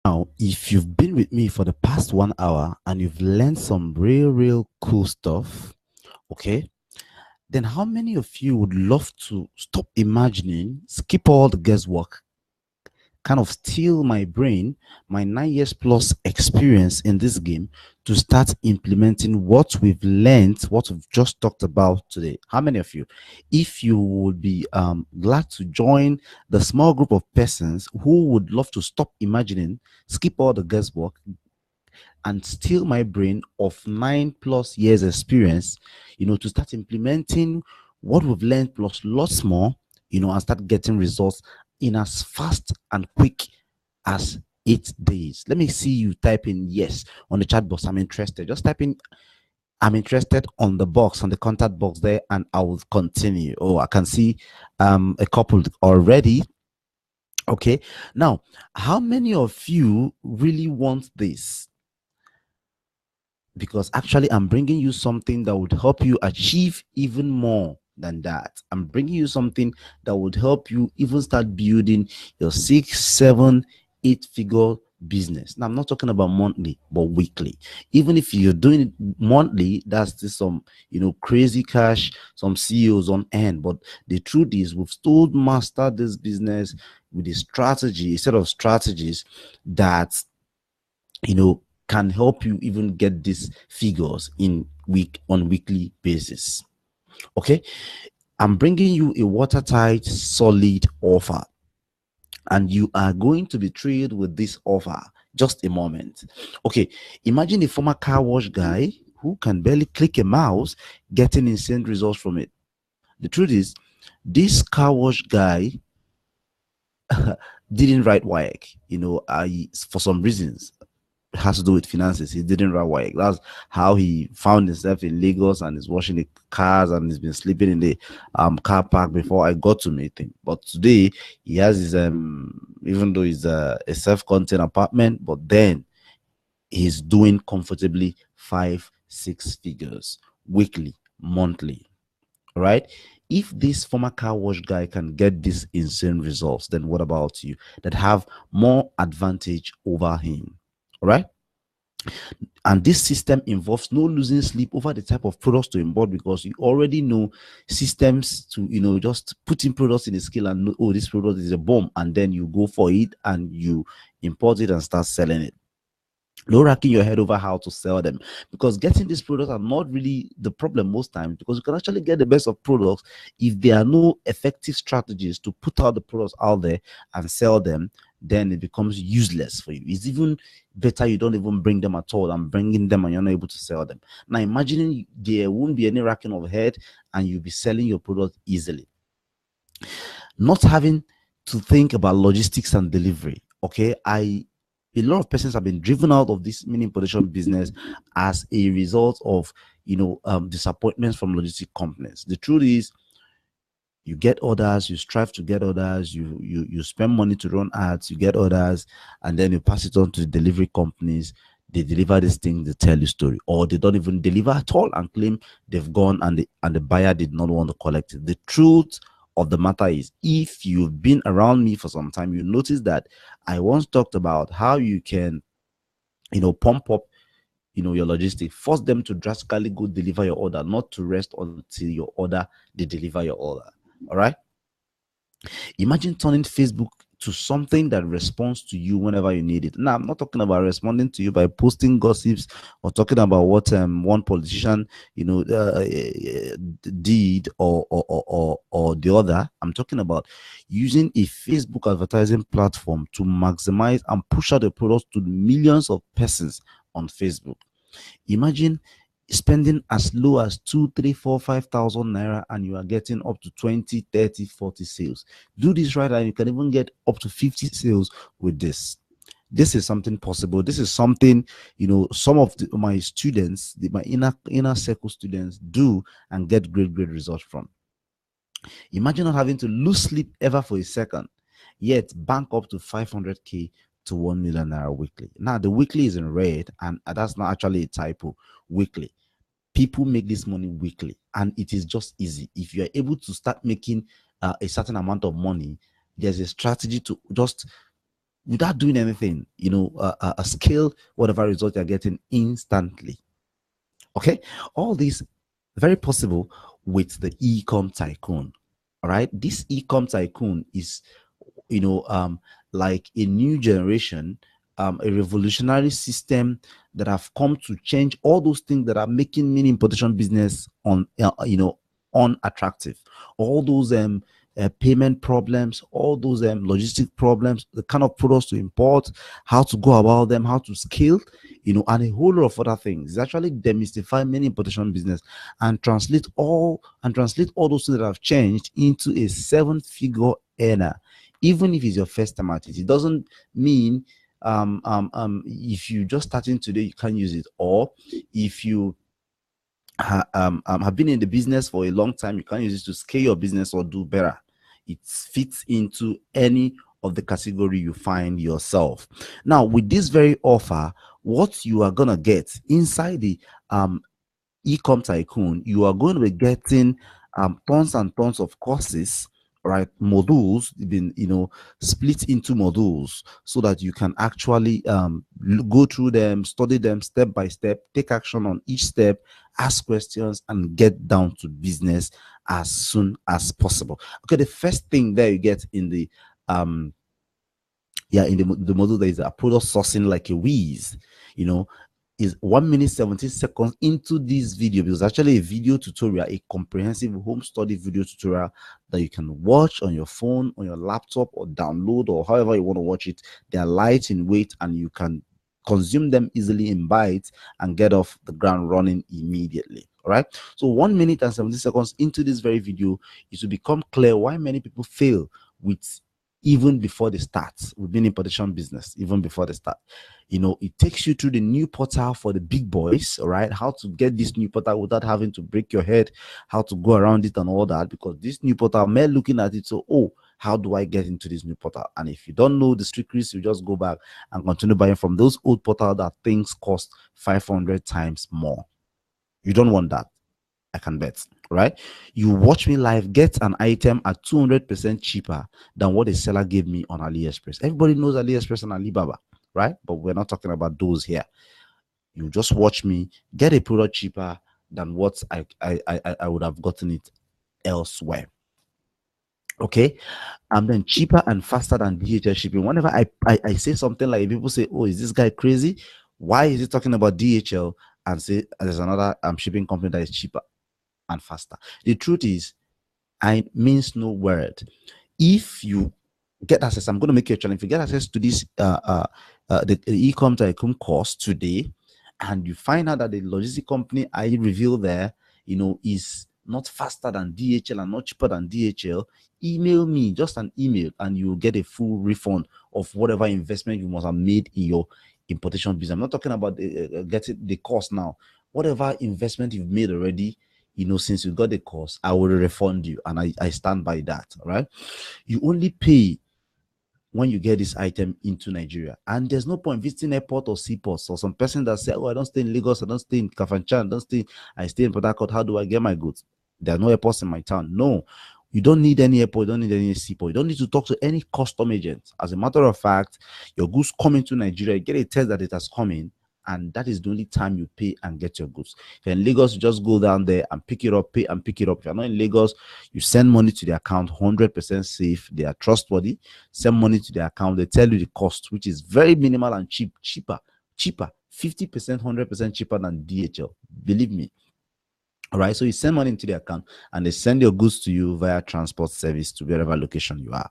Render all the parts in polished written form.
Now, if you've been with me for the past 1 hour and you've learned some real cool stuff, okay, then how many of you would love to stop imagining, skip all the guesswork, kind of steal my brain, my 9 years plus experience in this game to start implementing what we've learned, what we've just talked about today? How many of you? If you would be glad to join the small group of persons who would love to stop imagining, skip all the guesswork, and steal my brain of 9 plus years experience, to start implementing what we've learned plus lots more, and start getting results in as fast and quick as 8 days. Let me see you type in yes on the chat box. I'm interested. Just type in I'm interested on the box, on the contact box there, and I will continue. Oh, I can see a couple already. Okay. Now, how many of you really want this? Because actually I'm bringing you something that would help you achieve even more than that. I'm bringing you something that would help you even start building your 6, 7, 8 figure business. Now, I'm not talking about monthly, but weekly. Even if you're doing it monthly, that's just some, crazy cash, some CEOs on end. But the truth is, we've still mastered this business with a strategy, a set of strategies that, can help you even get these figures on weekly basis. Okay, I'm bringing you a watertight solid offer, and you are going to be thrilled with this offer. Just a moment. Okay, imagine a former car wash guy who can barely click a mouse getting insane results from it. The truth is, this car wash guy didn't write WAEC. I for some reasons has to do with finances. He didn't run work. That's how he found himself in Lagos and is washing the cars and he's been sleeping in the car park before I got to meet him. But today he has his even though it's a self-contained apartment, but then he's doing comfortably 5, 6 figures weekly, monthly. All right. If this former car wash guy can get these insane results, then what about you that have more advantage over him? All right. And this system involves no losing sleep over the type of products to import, because you already know systems to just putting products in the scale and know, oh, this product is a bomb, and then you go for it and you import it and start selling it. No racking your head over how to sell them, because getting these products are not really the problem most times, because you can actually get the best of products if there are no effective strategies to put out the products out there and sell them. Then it becomes useless for you. It's even better you don't even bring them at all and bringing them and you're not able to sell them. Now imagining there won't be any racking of head and you'll be selling your product easily, not having to think about logistics and delivery. Okay, a lot of persons have been driven out of this mini importation business as a result of disappointments from logistic companies. The truth is, you get orders, you strive to get orders, you spend money to run ads, you get orders, and then you pass it on to the delivery companies. They deliver this thing, they tell you story, or they don't even deliver at all and claim they've gone and the buyer did not want to collect it. The truth of the matter is, if you've been around me for some time, you notice that I once talked about how you can pump up your logistics, force them to drastically go deliver your order, not to rest until your order they deliver your order. All right. Imagine turning Facebook to something that responds to you whenever you need it. Now, I'm not talking about responding to you by posting gossips or talking about what one politician, did or the other. I'm talking about using a Facebook advertising platform to maximize and push out the products to millions of persons on Facebook. Imagine spending as low as 2, 3, 4, 5,000 naira and you are getting up to 20, 30, 40 sales. Do this right and you can even get up to 50 sales with this. This is something possible. This is something some of my students, my inner circle students, do and get great results from. Imagine not having to lose sleep ever for a second, yet bank up to 500k to 1 million naira weekly. Now the weekly is in red, and that's not actually a typo. Weekly, people make this money weekly, and it is just easy. If you are able to start making a certain amount of money, there's a strategy to just without doing anything, scale whatever result you're getting instantly. Okay, all this very possible with the eCom Tycoon. All right, this eCom Tycoon is, like a new generation, a revolutionary system that have come to change all those things that are making mini importation business unattractive. All those payment problems, all those logistic problems, the kind of products to import, how to go about them, how to scale, and a whole lot of other things. It's actually demystify many importation business and translate all those things that have changed into a seven-figure earner. Even if it's your first time at it, it doesn't mean if you just starting today you can't use it, or if you have been in the business for a long time, you can use it to scale your business or do better. It fits into any of the category you find yourself. Now, with this very offer, what you are gonna get inside the eCom Tycoon, you are going to be getting tons and tons of courses, right? Modules been split into modules so that you can actually go through them, study them step by step, take action on each step, ask questions, and get down to business as soon as possible. Okay, the first thing there you get in the the module, there is a product sourcing like a whiz, is 1 minute 17 seconds into this video, because actually a video tutorial, a comprehensive home study video tutorial that you can watch on your phone, on your laptop, or download, or however you want to watch it. They are light in weight and you can consume them easily in bites and get off the ground running immediately. All right, so 1 minute and 70 seconds into this very video, it will become clear why many people fail with even before they start within importation business. Even before they start, it takes you through the new portal for the big boys. All right, how to get this new portal without having to break your head, how to go around it and all that, because this new portal, men looking at it, so, oh, how do I get into this new portal? And if you don't know the secrets, you just go back and continue buying from those old portals that things cost 500 times more. You don't want that, I can bet, right? You watch me live, get an item at 200% cheaper than what a seller gave me on AliExpress. Everybody knows AliExpress and Alibaba, right? But we're not talking about those here. You just watch me get a product cheaper than what I would have gotten it elsewhere. Okay, and then cheaper and faster than DHL shipping. Whenever I say something like, people say, oh, is this guy crazy? Why is he talking about DHL and say there's another shipping company that is cheaper and faster? The truth is, I means no word. If you get access, I'm going to make you a challenge. If you get access to this the eCom Tycoon course today, and you find out that the logistic company I reveal there, is not faster than DHL and not cheaper than DHL, email me, just an email, and you will get a full refund of whatever investment you must have made in your importation business. I'm not talking about getting the cost now. Whatever investment you've made already, since you got the course, I will refund you, and I stand by that. All right, you only pay when you get this item into Nigeria, and there's no point visiting airport or seaports, or some person that say, oh, I don't stay in Lagos, I don't stay in Kafanchan, I stay in Port Harcourt, how do I get my goods? There are no airports in my town. No, you don't need any airport, you don't need any seaport, you don't need to talk to any custom agent. As a matter of fact, your goods come into Nigeria, you get a test that it has come in, and that is the only time you pay and get your goods. If you're in Lagos, you just go down there and pick it up, pay and pick it up. If you're not in Lagos, you send money to the account, 100% safe. They are trustworthy. Send money to the account. They tell you the cost, which is very minimal and cheaper, 50%, 100% cheaper than DHL. Believe me. All right. So you send money into the account and they send your goods to you via transport service to wherever location you are.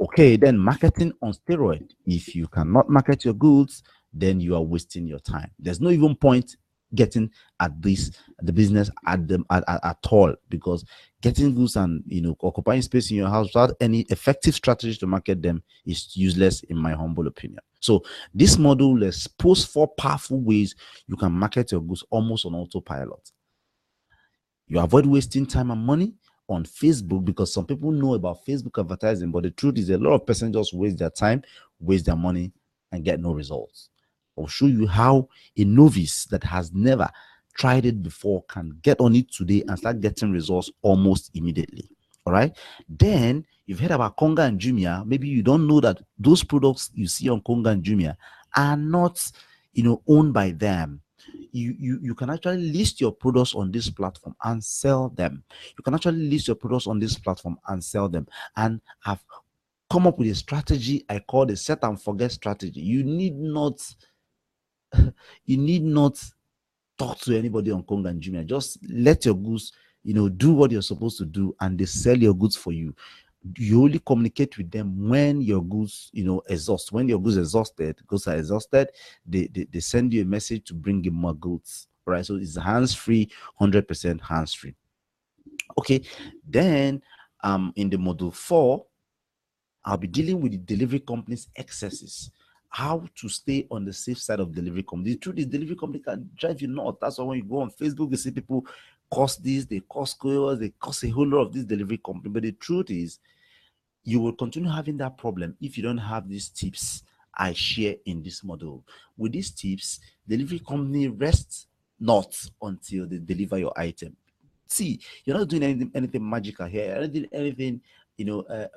Okay, then marketing on steroid. If you cannot market your goods, then you are wasting your time. There's no even point getting at the business at all, because getting goods and occupying space in your house without any effective strategy to market them is useless, in my humble opinion. So this module exposes 4 powerful ways you can market your goods almost on autopilot. You avoid wasting time and money on Facebook, because some people know about Facebook advertising, but the truth is a lot of persons just waste their time, waste their money, and get no results. I'll show you how a novice that has never tried it before can get on it today and start getting results almost immediately. All right. Then you've heard about Konga and Jumia. Maybe you don't know that those products you see on Konga and Jumia are not, owned by them. You can actually list your products on this platform and sell them. You can actually list your products on this platform and sell them. And I've come up with a strategy I call the set and forget strategy. You need not talk to anybody on Konga and Jumia. Just let your goods, do what you're supposed to do, and they sell your goods for you. You only communicate with them when your goods, exhaust. When your goods are exhausted, they send you a message to bring in more goods. Right. So it's hands-free, 100% hands-free. Okay. Then in the module 4, I'll be dealing with the delivery company's excesses. How to stay on the safe side of delivery company. The truth is, delivery company can drive you nuts. That's why when you go on Facebook, you see people cost this, they cost couriers, they cost a whole lot of this delivery company. But the truth is, you will continue having that problem if you don't have these tips I share in this model. With these tips, delivery company rests not until they deliver your item. See, you're not doing anything magical here, anything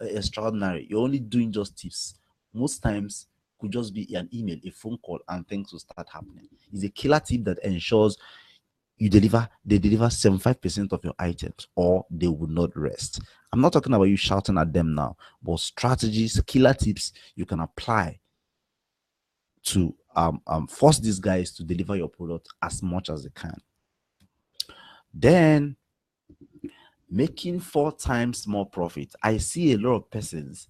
extraordinary. You're only doing just tips. Most times could just be an email, a phone call, and things will start happening. It's a killer tip that ensures they deliver 75% of your items, or they will not rest. I'm not talking about you shouting at them now, but strategies, killer tips you can apply to force these guys to deliver your product as much as they can. Then making 4 times more profit. I see a lot of persons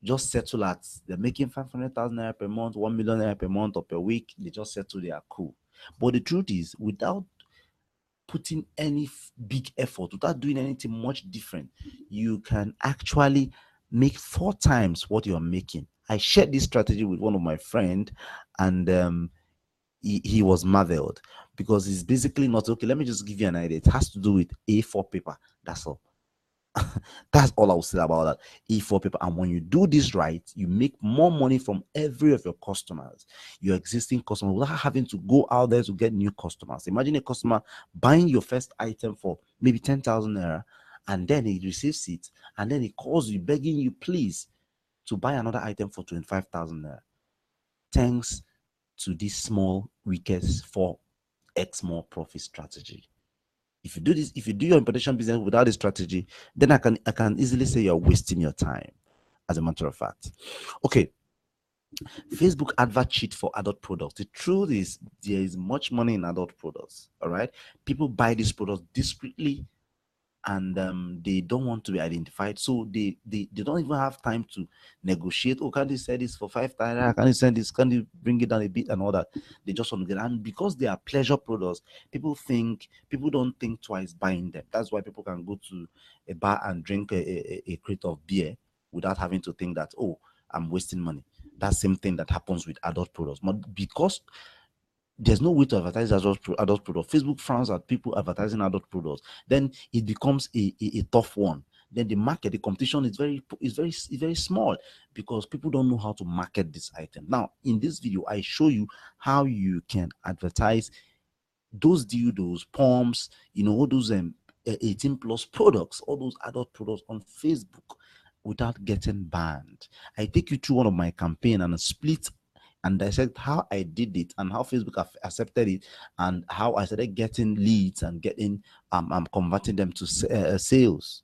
just settle at, they're making 500,000 naira per month, 1 million naira per month or per week. They just settle, they are cool. But the truth is, without putting any big effort, without doing anything much different, you can actually make 4 times what you're making. I shared this strategy with one of my friend, and he was marveled, because it's basically not okay. Let me just give you an idea. It has to do with A4 paper. That's all. That's all I will say about that. E4 paper. And when you do this right, you make more money from every of your customers, your existing customers, without having to go out there to get new customers. Imagine a customer buying your first item for maybe 10,000 naira, and then he receives it, and then he calls you begging you, please, to buy another item for 25,000 naira. Thanks to this small, weakest 4x more profit strategy. If you do this, if you do your importation business without a strategy, then I can easily say you're wasting your time, as a matter of fact. Okay. Facebook advert cheat for adult products. The truth is, there is much money in adult products. All right. People buy these products discreetly, and they don't want to be identified, so they don't even have time to negotiate. Oh, can you sell this for 5,000? Can you send this? Can you bring it down a bit and all that? They just want to get, and because they are pleasure products, people don't think twice buying them. That's why people can go to a bar and drink a crate of beer without having to think that, oh, I'm wasting money. That same thing that happens with adult products. But because there's no way to advertise adult products, Facebook frowns at people advertising adult products. Then it becomes a tough one. Then the market, the competition is very small, because people don't know how to market this item. Now, in this video, I show you how you can advertise those dildos, pumps, all those 18 plus products, all those adult products on Facebook without getting banned. I take you through one of my campaign and a split and dissect how I did it and how Facebook accepted it, and how I started getting leads and getting converting them to sales.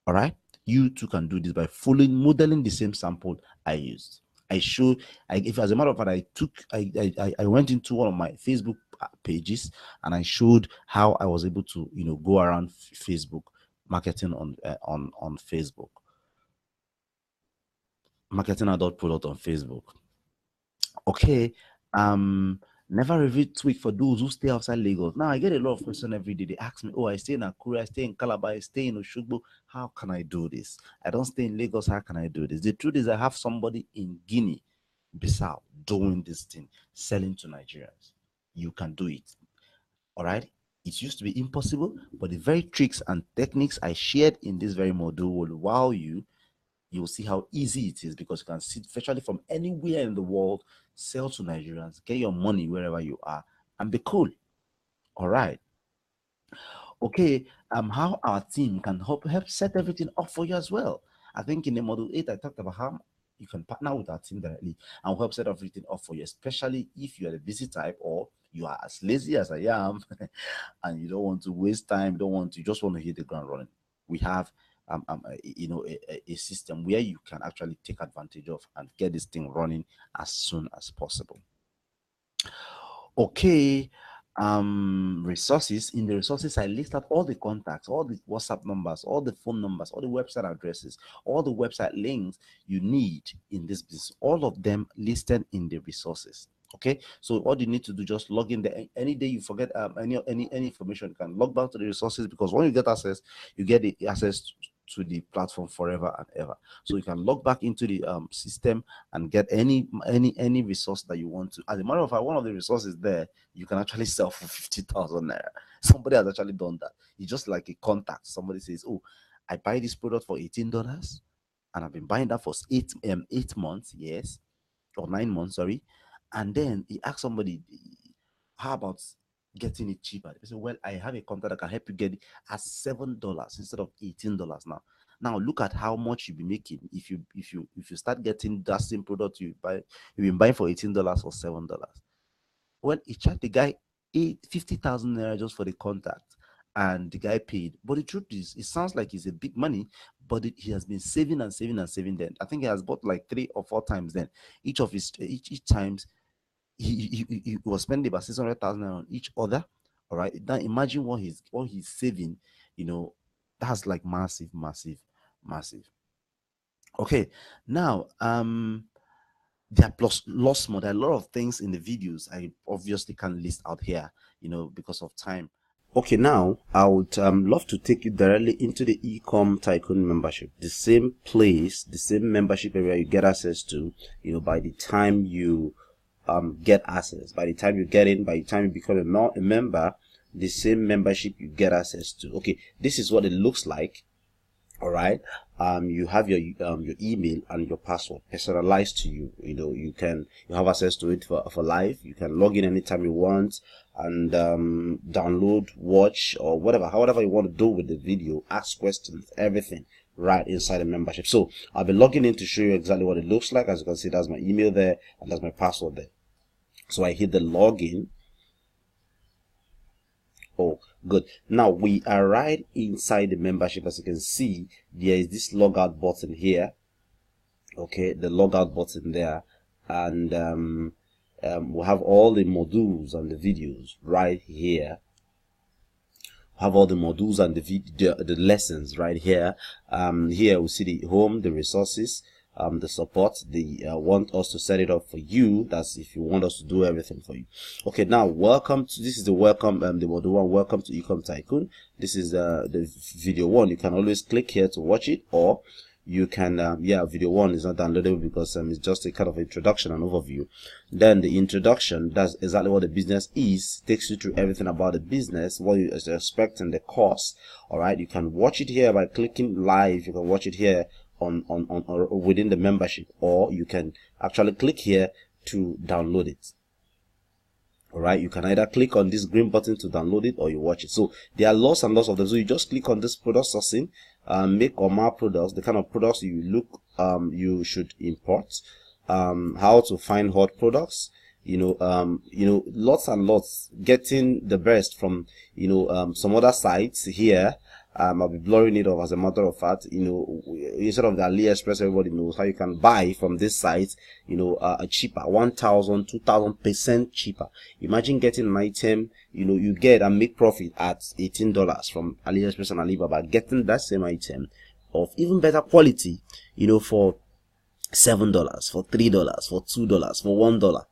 All right, you too can do this by modeling the same sample I used. I showed, if as a matter of fact, I went into one of my Facebook pages, and I showed how I was able to go around Facebook marketing on Facebook, marketing adult product on Facebook. Okay. Never review tweak for those who stay outside Lagos. Now I get a lot of questions every day. They ask me, oh, I stay in Akure, I stay in Calabar, I stay in Oshogbo. How can I do this? I don't stay in Lagos. How can I do this? The truth is, I have somebody in Guinea Bissau doing this thing, selling to Nigerians. You can do it. All right. It used to be impossible, but the very tricks and techniques I shared in this very module will wow you. You'll see how easy it is, because you can sit virtually from anywhere in the world, sell to Nigerians, get your money wherever you are, and be cool. All right. Okay, how our team can help set everything up for you as well. I think in the module 8 I talked about how you can partner with our team directly and help set everything up for you, especially if you are a busy type or you are as lazy as I am and you don't want to waste time, don't want to, just want to hit the ground running. We have a system where you can actually take advantage of and get this thing running as soon as possible. Okay, resources. In the resources, I list out all the contacts, all the WhatsApp numbers, all the phone numbers, all the website addresses, all the website links you need in this business, all of them listed in the resources. Okay, so all you need to do, just log in there. Any day you forget any information, you can log back to the resources, because when you get access, you get the access to the platform forever and ever. So you can log back into the system and get any resource that you want to. As a matter of fact, one of the resources there you can actually sell for 50,000 naira. Somebody has actually done that. It's just like a contact. Somebody says, "Oh, I buy this product for $18, and I've been buying that for 8 months, yes, or 9 months, sorry." And then he asks somebody, "How about getting it cheaper?" They say, "Well, I have a contact that can help you get it at $7 instead of $18 now." Now look at how much you'll be making if you start getting that same product you've been buying for $18 or $7. Well, he charged the guy 50,000 naira just for the contact, and the guy paid. But the truth is, it sounds like it's a big money, but he has been saving and saving and saving. Then I think he has bought like 3 or 4 times. Then each times he was spending about 600,000 on each other. All right, now imagine what he's saving. You know, that's like massive, massive, massive. Okay, now there are plus lots more. There are a lot of things in the videos I obviously can't list out here, because of time. Okay, now I would love to take you directly into the eCom Tycoon membership. The same place, the same membership area you get access to, by the time you get access, by the time you get in, by the time you become a member, the same membership you get access to. Okay, this is what it looks like. All right, you have your email and your password personalized to you. You have access to it for life. You can log in anytime you want and download, watch, or however you want to do with the video, ask questions, everything right inside the membership. So I'll be logging in to show you exactly what it looks like. As you can see, that's my email there and that's my password there. So I hit the login. Oh, good. Now we are right inside the membership. As you can see, there is this logout button here. Okay, the logout button there, and we have all the modules and the videos right here. Have all the modules and the lessons right here. Here we see the home, the resources, the support. They want us to set it up for you. That's if you want us to do everything for you. Okay, now this is the welcome, the module 1. Welcome to eCom Tycoon. This is the video 1. You can always click here to watch it, or you can video 1 is not downloadable because it's just a kind of introduction and overview. Then the introduction, that's exactly what the business is, takes you through everything about the business, what you expect in the course. All right, you can watch it here by clicking live. You can watch it here on or within the membership, or you can actually click here to download it. All right, you can either click on this green button to download it, or you watch it. So there are lots and lots of them. So you just click on this product sourcing, make or mark products, the kind of products you should import, how to find hot products, lots and lots, getting the best from some other sites here. I'll be blurring it off as a matter of fact. Instead of the AliExpress, everybody knows how you can buy from this site, cheaper, 1,000, 2,000% cheaper. Imagine getting an item, you get and make profit at $18 from AliExpress and Alibaba, getting that same item of even better quality, for $7, for $3, for $2, for $1.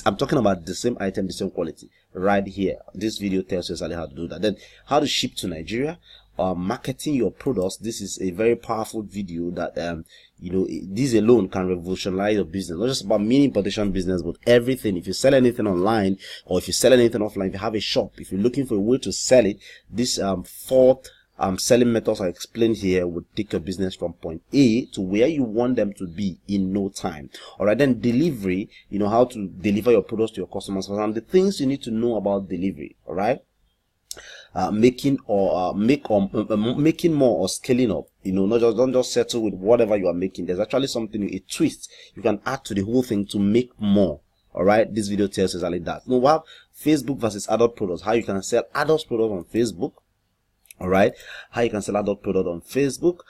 I'm talking about the same item, the same quality right here. This video tells you exactly how to do that. Then how to ship to Nigeria, marketing your products. This is a very powerful video that this alone can revolutionize your business. Not just about mini importation business, but everything. If you sell anything online, or if you sell anything offline, if you have a shop, if you're looking for a way to sell it, this 4 selling methods I explained here would take your business from point A to where you want them to be in no time. All right, then delivery, how to deliver your products to your customers, and the things you need to know about delivery. All right, making or making more or scaling up. Don't just settle with whatever you are making. There's actually something, a twist you can add to the whole thing to make more. All right, this video tells us exactly that. We have Facebook versus adult products. How you can sell adult products on Facebook. All right, how you can sell adult product on Facebook.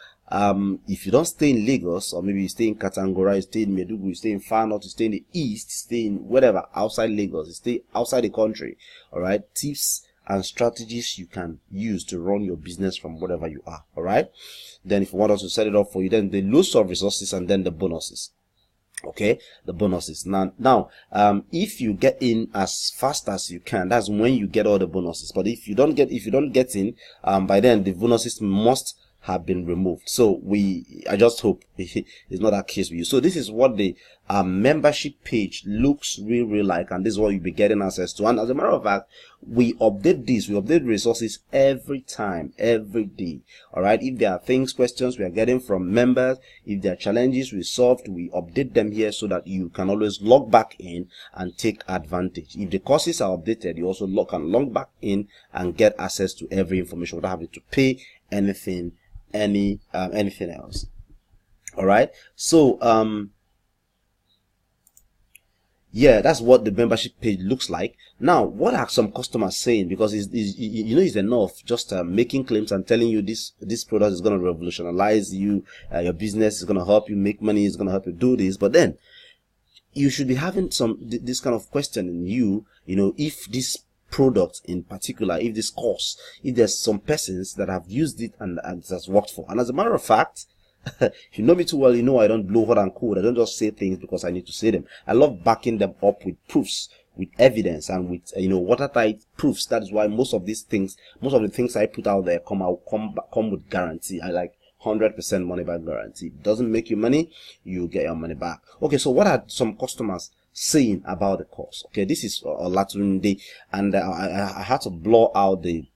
If you don't stay in Lagos, or maybe you stay in Katangora, you stay in Meduguri, you stay in Far North, you stay in the East, you stay in whatever outside Lagos, you stay outside the country. All right, tips and strategies you can use to run your business from wherever you are. All right, then if you want us to set it up for you, then the loss of resources and then the bonuses. Okay, the bonuses. Now, if you get in as fast as you can, that's when you get all the bonuses. But if you don't get in, by then the bonuses must have been removed. So I just hope it's not that case with you. So this is what the membership page looks really like, and this is what you'll be getting access to. And as a matter of fact, we update resources every time, every day. All right, if there are questions we are getting from members, if there are challenges we solved, we update them here so that you can always log back in and take advantage. If the courses are updated, you also can log back in and get access to every information without having to pay anything else. All right, so yeah, that's what the membership page looks like. Now, what are some customers saying? Because it's enough just making claims and telling you this product is going to revolutionize you, your business is going to help you make money, it's going to help you do this. But then you should be having this kind of question in you, if this product in particular, if this course, if there's some persons that have used it and it has worked for. And as a matter of fact, if you know me too well, you know I don't blow hot and cold. I don't just say things because I need to say them. I love backing them up with proofs, with evidence, and with watertight proofs. That is why most of the things I put out there come with guarantee. I like 100% money back guarantee. It doesn't make you money, you get your money back. Okay, so what are some customers saying about the course? Okay, this is Olatunde, and I had to blur out the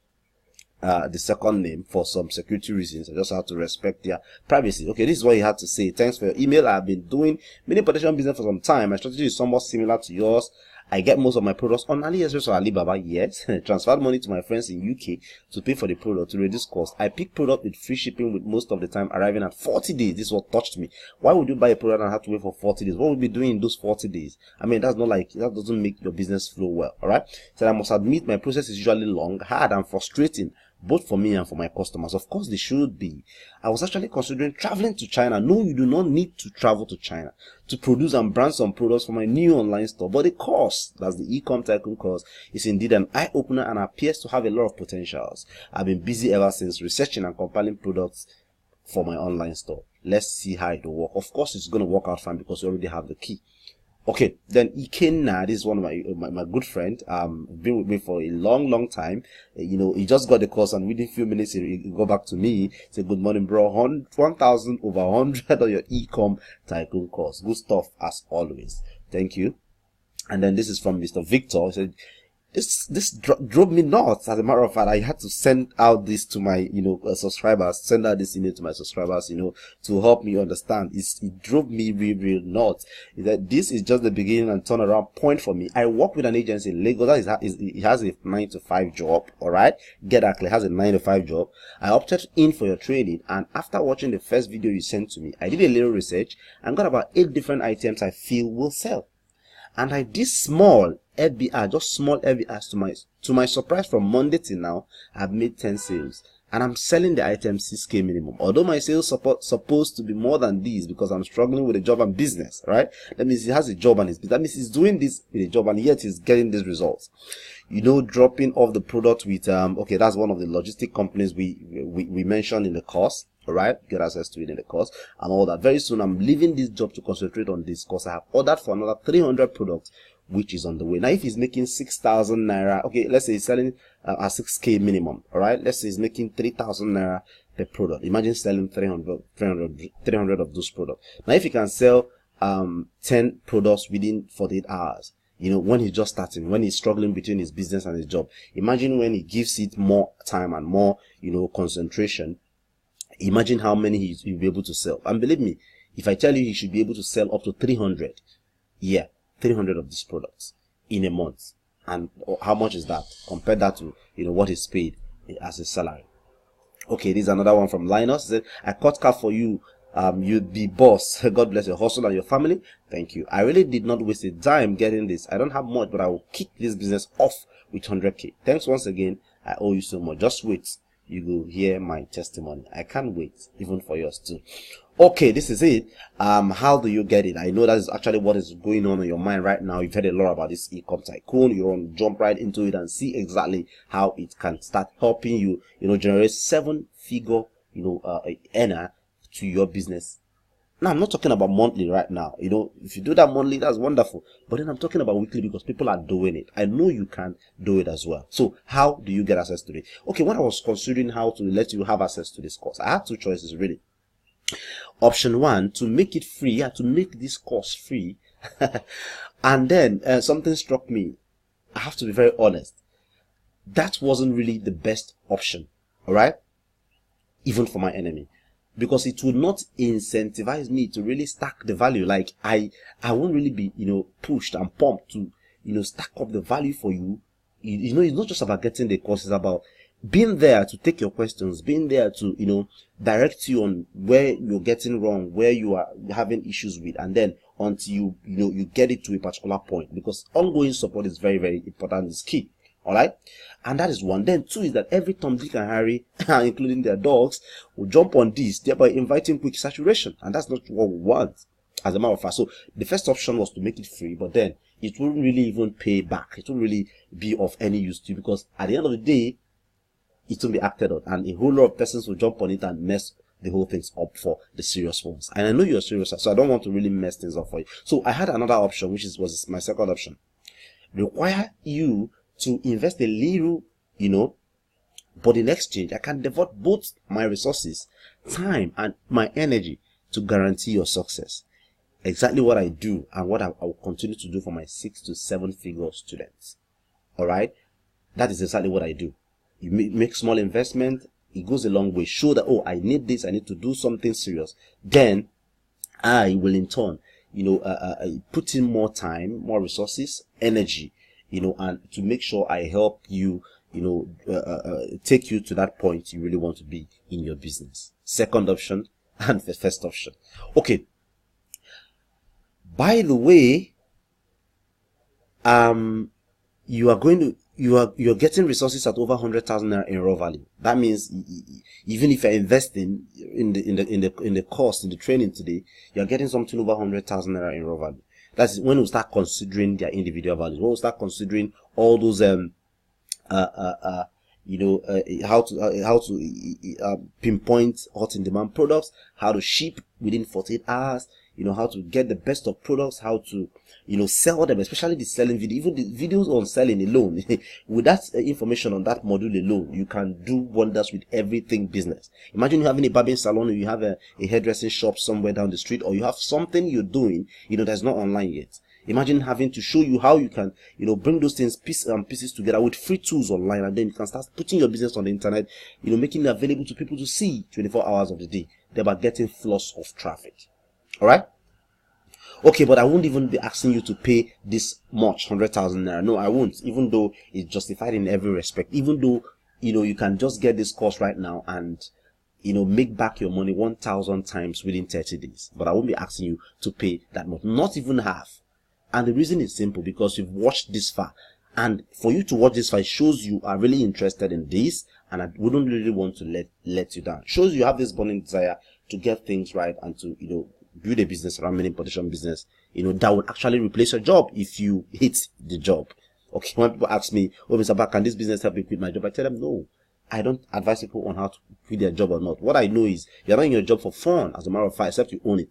second name for some security reasons. I just have to respect their privacy. Okay, this is what he had to say. Thanks for your email. I've been doing mini protection business for some time. My strategy is somewhat similar to yours. I get most of my products on AliExpress or Alibaba, yes. Transferred money to my friends in UK to pay for the product to reduce cost. I pick product with free shipping with most of the time arriving at 40 days. This is what touched me. Why would you buy a product and have to wait for 40 days? What would you be doing in those 40 days? I mean, that doesn't make your business flow well, alright? So I must admit my process is usually long, hard, and frustrating, both for me and for my customers. Of course, they should be. I was actually considering traveling to China. No, you do not need to travel to China to produce and brand some products for my new online store. But the course, that's the eCom Tycoon course, is indeed an eye-opener and appears to have a lot of potentials. I've been busy ever since researching and compiling products for my online store. Let's see how it will work. Of course, it's going to work out fine because we already have the key. Okay, then Ikenna, this is one of my good friend, been with me for a long time. He just got the course, and within a few minutes he go back to me, say, good morning bro, 1,000 over 100 on your eCom Tycoon course. Good stuff as always. Thank you. And then this is from Mr. Victor. He said, this drove me nuts. As a matter of fact, I had to send out this to my subscribers, send out this email to my subscribers, to help me understand. It drove me really nuts. That this is just the beginning and turnaround point for me. I work with an agency in Lagos. He has a 9-to-5 job. All right, get that clear. Has a 9-to-5 job. I opted in for your training, and after watching the first video you sent to me, I did a little research and got about 8 different items I feel will sell. And I did small FBR, just small FBRs. To my surprise, from Monday till now, I've made 10 sales. And I'm selling the item 6K minimum. Although my sales support supposed to be more than these because I'm struggling with a job and business, right? That means he has a job and his business. That means he's doing this with a job and yet he's getting these results. Dropping off the product with, okay, that's one of the logistic companies we mentioned in the course. All right, get access to it in the course and all that. Very soon, I'm leaving this job to concentrate on this course. I have ordered for another 300 products, which is on the way. Now, if he's making 6,000 naira, okay, let's say he's selling a 6K minimum. All right, let's say he's making 3,000 naira per product. Imagine selling 300 of those products. Now, if he can sell 10 products within 48 hours, when he's just starting, when he's struggling between his business and his job, imagine when he gives it more time and more, concentration. Imagine how many he'll be able to sell. And believe me, if I tell you he should be able to sell up to 300, 300 of these products in a month. And how much is that? Compare that to, what is paid as a salary. Okay, this is another one from Linus. He said, I cut cap for you. You'd be boss. God bless your hustle and your family. Thank you. I really did not waste a dime getting this. I don't have much, but I will kick this business off with 100K. Thanks once again. I owe you so much. Just wait. You will hear my testimony. I can't wait, even for yours too. Okay, this is it. How do you get it? I know that is actually what is going on in your mind right now. You've heard a lot about this eCom Tycoon. You want to jump right into it and see exactly how it can start helping you, generate 7-figure, earner to your business. Now, I'm not talking about monthly right now. If you do that monthly, that's wonderful. But then I'm talking about weekly because people are doing it. I know you can do it as well. So how do you get access to it? Okay, when I was considering how to let you have access to this course, I had two choices really. Option one, to make it free. Yeah, to make this course free. And then something struck me. I have to be very honest. That wasn't really the best option. All right? Even for my enemy. Because it would not incentivize me to really stack the value. Like I won't really be, pushed and pumped to, stack up the value for you. It's not just about getting the course. It's about being there to take your questions, being there to, direct you on where you're getting wrong, where you are having issues with, and then until you get it to a particular point. Because ongoing support is very, very important. It's key. All right, and that is one. Then two is that every Tom, Dick, and Harry, including their dogs, will jump on this, thereby inviting quick saturation, and that's not what we want, as a matter of fact. So the first option was to make it free, but then it wouldn't really even pay back. It wouldn't really be of any use to you because at the end of the day, it will be acted on, and a whole lot of persons will jump on it and mess the whole things up for the serious ones. And I know you're serious, so I don't want to really mess things up for you. So I had another option, which was my second option. Require you to invest a little, but in exchange, I can devote both my resources, time, and my energy to guarantee your success. Exactly what I do and what I will continue to do for my 6 to 7 figure students. All right? That is exactly what I do. You make small investment, it goes a long way. Show that, oh, I need this, I need to do something serious. Then I will in turn, put in more time, more resources, energy, and to make sure I help you, take you to that point you really want to be in your business. Second option and the first option. Okay. By the way, you're getting resources at over 100,000 naira in raw value. That means even if you're investing in the course, in the training today, you're getting something over 100,000 naira in raw value. That's when we start considering their individual values. When we start considering all those how to pinpoint hot in demand products, how to ship within 48 hours, how to get the best of products, how to, sell them, especially the selling video, even the videos on selling alone. With that information on that module alone, you can do wonders with everything business. Imagine you having a barbering salon, or you have a hairdressing shop somewhere down the street, or you have something you're doing, that's not online yet. Imagine having to show you how you can, bring those things pieces together with free tools online, and then you can start putting your business on the internet, making it available to people to see 24 hours of the day, thereby getting flows of traffic. All right. Okay, but I won't even be asking you to pay this much, 100,000 naira. No, I won't, even though it's justified in every respect. Even though, you can just get this course right now and, make back your money 1,000 times within 30 days. But I won't be asking you to pay that much, not even half. And the reason is simple, because you've watched this far. And for you to watch this far, it shows you are really interested in this, and I wouldn't really want to let you down. It shows you have this burning desire to get things right and to, build a business around many importation business, that would actually replace your job if you hit the job. Okay, when people ask me, oh, Mr. Bak, can this business help me quit my job? I tell them, no, I don't advise people on how to quit their job or not. What I know is you're not in your job for fun, as a matter of fact, except you own it.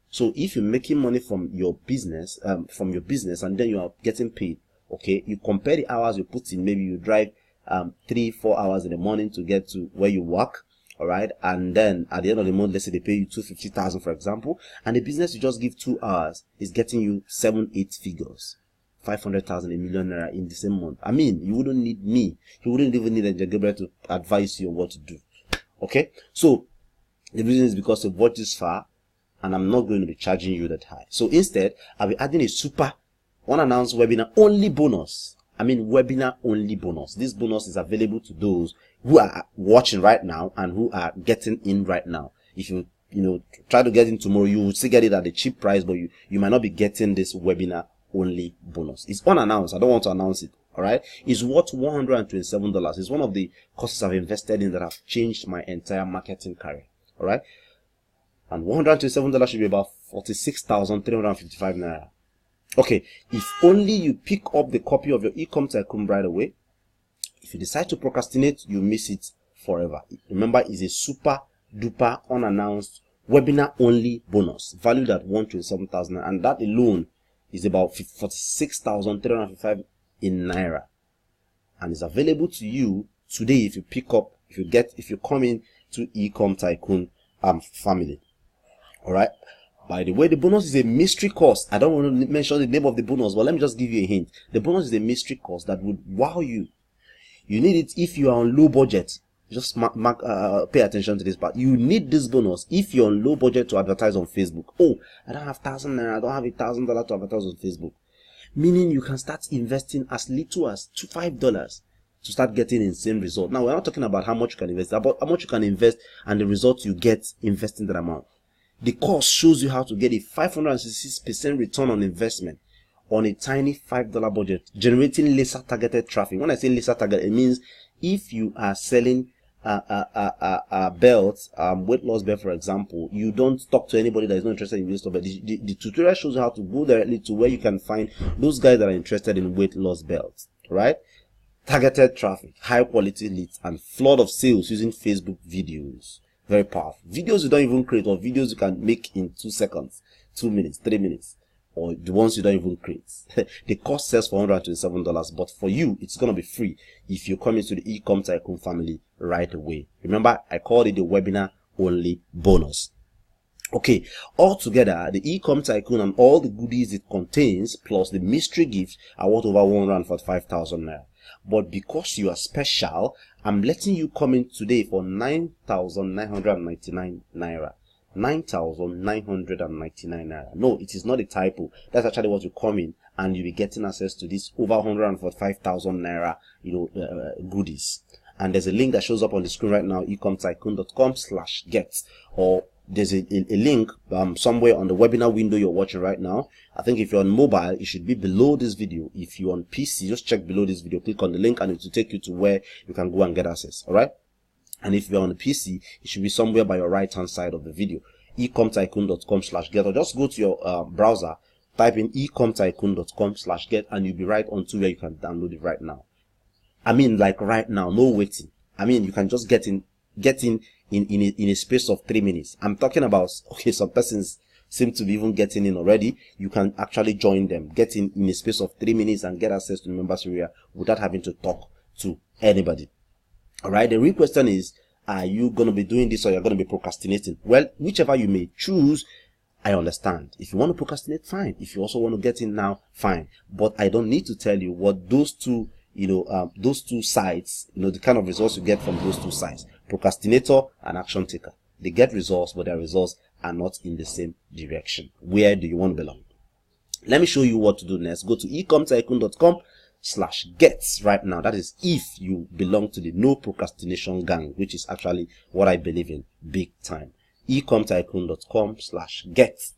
So if you're making money from your business, and then you are getting paid, okay, you compare the hours you put in. Maybe you drive 3-4 hours in the morning to get to where you work. All right, and then at the end of the month, let's say they pay you 250,000, for example, and the business you just give 2 hours is getting you 7-8 figures, 500,000, 1 million naira in the same month. I mean, you wouldn't need me. You wouldn't even need a Gabriel to advise you on what to do. Okay, so the reason is because you've watched this far, and I'm not going to be charging you that high. So instead, I'll be adding a super unannounced webinar only bonus. I mean webinar only bonus. This bonus is available to those who are watching right now and who are getting in right now. If you try to get in tomorrow, you will still get it at a cheap price, but you might not be getting this webinar only bonus. It's unannounced. I don't want to announce it. All right, it's worth $127. It's one of the courses I've invested in that have changed my entire marketing career. All right, and $127 should be about 46,355 naira. Okay, if only you pick up the copy of your eCom Tycoon right away. If you decide to procrastinate, you miss it forever. Remember, it's a super duper unannounced webinar only bonus valued at 127,000, and that alone is about 46,355 in naira, and it's available to you today if you pick up, if you come in to eCom Tycoon family. All right. By the way, the bonus is a mystery course. I don't want to mention the name of the bonus, but let me just give you a hint. The bonus is a mystery course that would wow you. You need it if you are on low budget. Just pay attention to this part. You need this bonus if you're on low budget to advertise on Facebook. Oh, I don't have 1,000 naira. I don't have $1,000 to advertise on Facebook. Meaning you can start investing as little as $5 to start getting insane results. Now, we're not talking about how much you can invest, about how much you can invest and the results you get investing that amount. The course shows you how to get a 566% return on investment on a tiny $5 budget, generating laser targeted traffic. When I say laser targeted, it means if you are selling a belt, weight loss belt, for example, you don't talk to anybody that is not interested in weight loss belt. The tutorial shows you how to go directly to where you can find those guys that are interested in weight loss belts, right? Targeted traffic, high quality leads, and flood of sales using Facebook videos. Very powerful. Videos you don't even create, or videos you can make in 2 seconds, 2 minutes, 3 minutes, or the ones you don't even create. The cost sells for $127, but for you, it's going to be free if you come into the eCom Tycoon family right away. Remember, I called it the webinar only bonus. Okay, altogether, the eCom Tycoon and all the goodies it contains, plus the mystery gifts, are worth over 145,000 naira. But because you are special, I'm letting you come in today for 9,999 naira. 9,999 naira. No, it is not a typo. That's actually what you come in, and you'll be getting access to this over 145,000 naira, goodies. And there's a link that shows up on the screen right now, ecomtycoon.com/get, or there's a link somewhere on the webinar window you're watching right now. I think if you're on mobile, it should be below this video. If you're on PC, just check below this video, click on the link, and it will take you to where you can go and get access. All right. And if you're on a PC, it should be somewhere by your right hand side of the video, ecomtycoon.com/get, or just go to your browser, type in ecomtycoon.com/get, and you'll be right onto where you can download it right now. I mean, like right now, no waiting. I mean, you can just get in a space of 3 minutes. I'm talking about, okay, some persons seem to be even getting in already. You can actually join them, get in a space of 3 minutes, and get access to the members area without having to talk to anybody. All right. The real question is, are you going to be doing this, or you're going to be procrastinating? Well, whichever you may choose, I understand. If you want to procrastinate, fine. If you also want to get in now, fine. But I don't need to tell you what those two sides, the kind of results you get from those two sides, procrastinator and action taker. They get results, but their results are not in the same direction. Where do you want to belong? Let me show you what to do next. Go to ecomtycoon.com/get right now. That is if you belong to the no procrastination gang, which is actually what I believe in big time. ecomtycoon.com/get.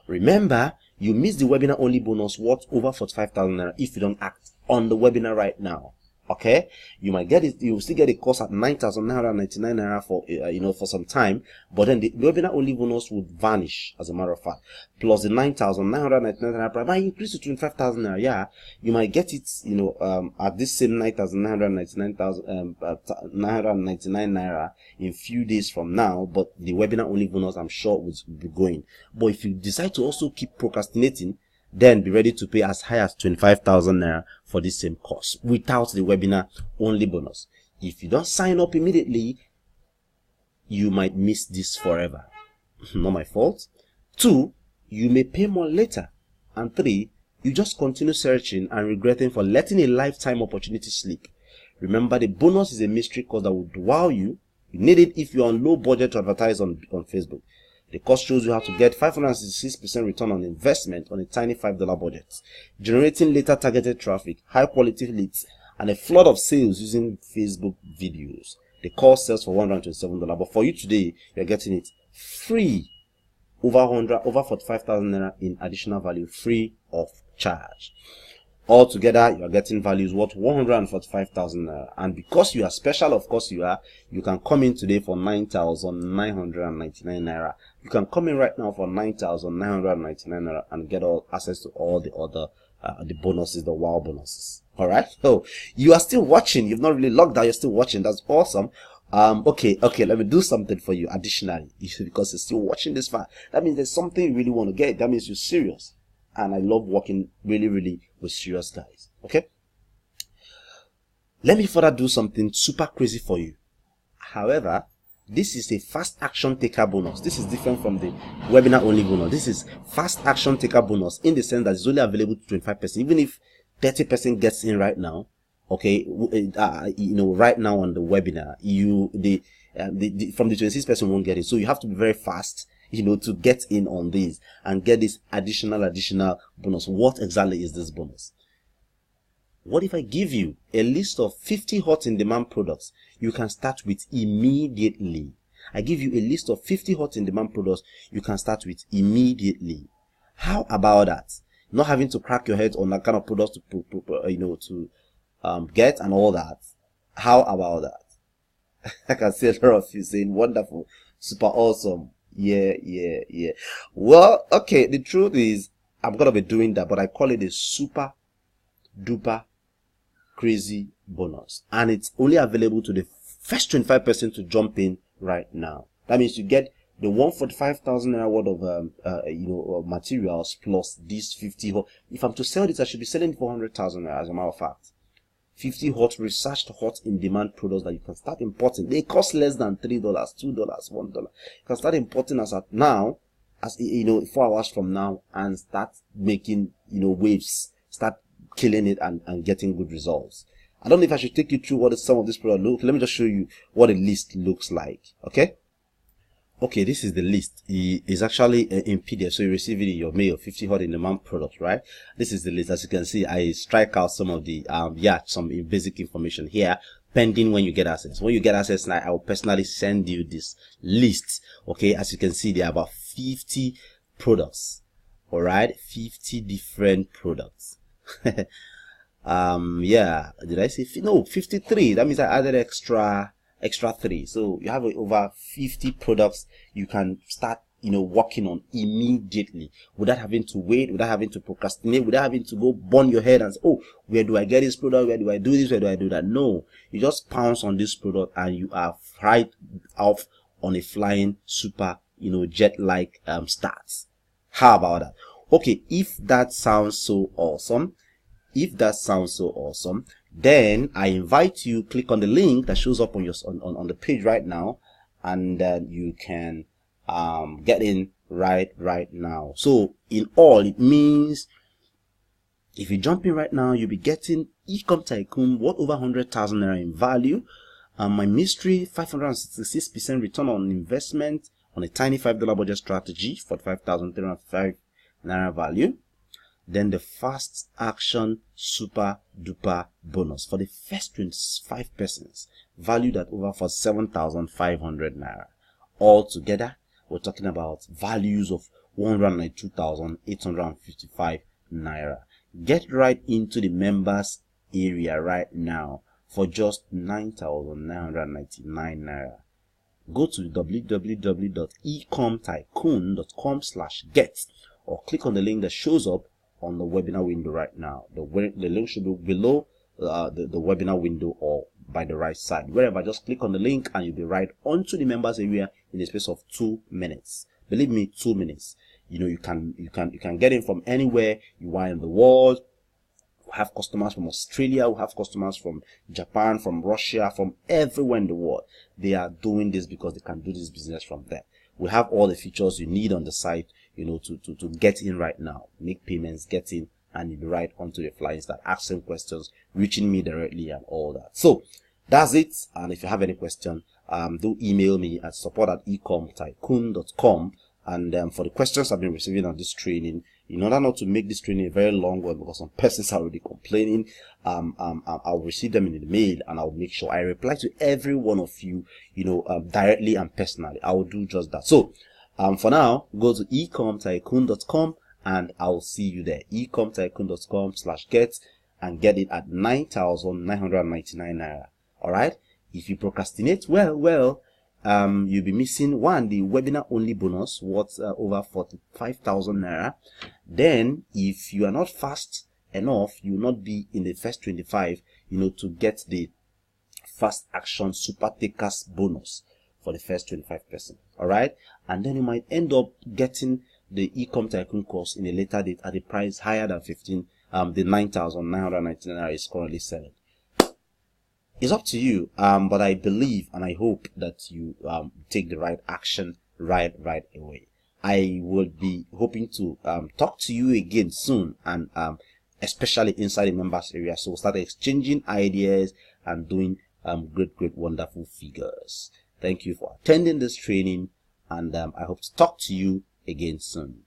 Remember, you missed the webinar only bonus worth over 45,000 naira if you don't act on the webinar right now. Okay, you might get it. You will still get a course at 9,999 naira for for some time, but then the webinar only bonus would vanish, as a matter of fact. Plus the 9,999 naira price might increase to 25,000 naira. Yeah, you might get it. At this same 9,999 naira in few days from now. But the webinar only bonus, I'm sure, will be going. But if you decide to also keep procrastinating, then be ready to pay as high as 25,000 naira for this same course without the webinar only bonus. If you don't sign up immediately, you might miss this forever. Not my fault. 2, you may pay more later. And 3, you just continue searching and regretting for letting a lifetime opportunity slip. Remember, the bonus is a mystery course that would wow you. You need it if you're on low budget to advertise on Facebook. The course shows you how to get 566% return on investment on a tiny $5 budget, generating later targeted traffic, high quality leads, and a flood of sales using Facebook videos. The course sells for $127, but for you today, you're getting it free, over 45,000 naira in additional value, free of charge. Altogether, you are getting values worth 145,000 naira. And because you are special, of course you can come in today for 9,999 naira. You can come in right now for 9,999 naira and get all access to all the other the bonuses, the wow bonuses. All right. So you are still watching. You've not really logged out. You're still watching. That's awesome. Okay. Let me do something for you additionally. Because you're still watching this far. That means there's something you really want to get. That means you're serious. And I love working really with serious guys. Okay. Let me further do something super crazy for you. However, this is a fast action taker bonus. This is different from the webinar only bonus. This is fast action taker bonus in the sense that it's only available to 25%. Even if 30% gets in right now, okay, right now on the webinar, from the 26% won't get it. So you have to be very fast, to get in on this and get this additional bonus. What exactly is this bonus? What if I give you a list of 50 hot in demand products you can start with immediately? I give you a list of 50 hot in demand products you can start with immediately. How about that? Not having to crack your head on that kind of products to get and all that. How about that? I can see a lot of you saying wonderful, super awesome. Yeah. Well, okay, the truth is I'm gonna be doing that, but I call it a super duper crazy bonus, and it's only available to the first 25% to jump in right now. That means you get the 145,000 naira worth of materials plus these 50. If I'm to sell this, I should be selling it for 100,000 naira. As a matter of fact, 50 hot researched hot in demand products that you can start importing. They cost less than $3, $2, $1. You can start importing as at now, 4 hours from now, and start making waves. Start killing it and getting good results. I don't know if I should take you through what some of this product look. Let me just show you what a list looks like. Okay, this is the list. It's actually in PDF, so you receive it in your mail. 50 hot in demand products, right? This is the list. As you can see, I strike out some of the some basic information here, pending when you get access. When you get access, now I will personally send you this list. Okay, as you can see, there are about 50 products. All right, 50 different products. Did I say no? 53. That means I added extra 3. So you have over 50 products you can start working on immediately, without having to wait, without having to procrastinate, without having to go burn your head and say, oh, where do I get this product, where do I do this, where do I do that? No, you just pounce on this product and you are right off on a flying super jet-like starts. How about that? Okay, if that sounds so awesome, then I invite you, click on the link that shows up on your on the page right now, and then you can get in right now. So in all, it means if you jump in right now, you'll be getting eCom Tycoon worth over 100,000 naira in value. My mystery 566% return on investment on a tiny $5 budget strategy, 45,305 naira value. Then the fast action super duper bonus for the first 25 persons, valued at over for 7,500 naira. Altogether, we're talking about values of 192,855 naira. Get right into the members area right now for just 9,999 naira. Go to www.ecomtycoon.com/get or click on the link that shows up on the webinar window right now. The link should be below the webinar window or by the right side. Wherever, just click on the link and you'll be right onto the members area in the space of 2 minutes. Believe me, 2 minutes. You can get in from anywhere you are in the world. We have customers from Australia, we have customers from Japan, from Russia, from everywhere in the world. They are doing this because they can do this business from there. We have all the features you need on the site, to get in right now, make payments, get in, and you'll be right onto the fly and start asking questions, reaching me directly and all that. So that's it. And if you have any question, do email me at support@ecomtycoon.com And for the questions I've been receiving on this training, in order not to make this training a very long one, because some persons are already complaining, I'll receive them in the mail, and I'll make sure I reply to every one of you, directly and personally. I will do just that. So for now, go to ecomtycoon.com and I'll see you there. ecomtycoon.com/get, and get it at 9,999 naira. All right. If you procrastinate, well, you'll be missing the webinar only bonus worth over 45,000 naira. Then, if you are not fast enough, you will not be in the first 25, to get the fast action super takers bonus for the first 25%. All right. And then you might end up getting the eCom Tycoon course in a later date at a price higher than 15. The 9,999 is currently selling. It's up to you, but I believe and I hope that you take the right action right away. I will be hoping to talk to you again soon, and especially inside the members area, so we'll start exchanging ideas and doing great wonderful figures. Thank you for attending this training, and I hope to talk to you again soon.